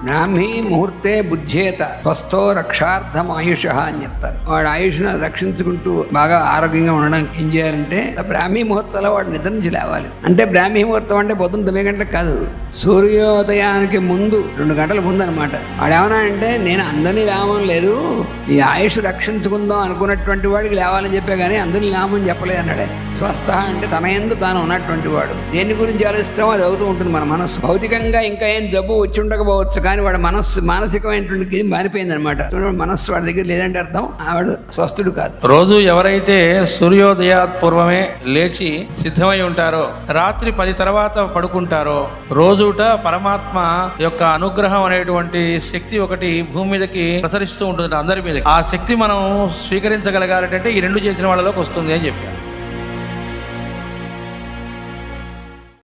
బ్రాహ్మీ ముహూర్తే బుద్ధేత స్వస్థో రక్షార్థం ఆయుష అని చెప్తారు. వాడు ఆయుష్ను రక్షించుకుంటూ బాగా ఆరోగ్యంగా ఉండడానికి ఏం చేయాలంటే బ్రాహ్మీ ముహూర్తంలో వాడు నిద్ర నుంచి లేవాలి. అంటే బ్రాహ్మీ ముహూర్తం అంటే పొద్దున్న 9 గంటలకు కాదు, సూర్యోదయానికి ముందు 2 గంటల ముందు అనమాట. వాడు ఏమన్నా అంటే నేను అందరినీ లేవమని లేదు, ఈ ఆయుష్ రక్షించుకుందాం అనుకున్నటువంటి వాడికి లేవాలని చెప్పే కానీ అందరినీ లేవమని చెప్పలేదు అన్నాడు. స్వస్థ అంటే తన యందు తాను ఉన్నటువంటి వాడు. దేని గురించి ఆలోచిస్తామో అది అవుతూ ఉంటుంది మన మనస్సు. భౌతికంగా ఇంకా ఏం జబ్బు వచ్చి ఉండకపోవచ్చు, కానీ వాడు మనస్సు మానసికమైనటువంటి మారిపోయింది అనమాట. మనస్సు వాడి దగ్గర లేదంటే అర్థం ఆవిడ స్వస్థుడు కాదు. రోజు ఎవరైతే సూర్యోదయాత్ పూర్వమే లేచి సిద్ధమై ఉంటారో, రాత్రి 10 తర్వాత పడుకుంటారో, రోజుట పరమాత్మ యొక్క అనుగ్రహం అనేటువంటి శక్తి ఒకటి భూమి మీదకి ప్రసరిస్తూ ఉంటుంది అందరి మీద. ఆ శక్తి మనం స్వీకరించగలగాలంటే ఈ 2 చేసిన వాళ్ళలోకి వస్తుంది అని చెప్పారు.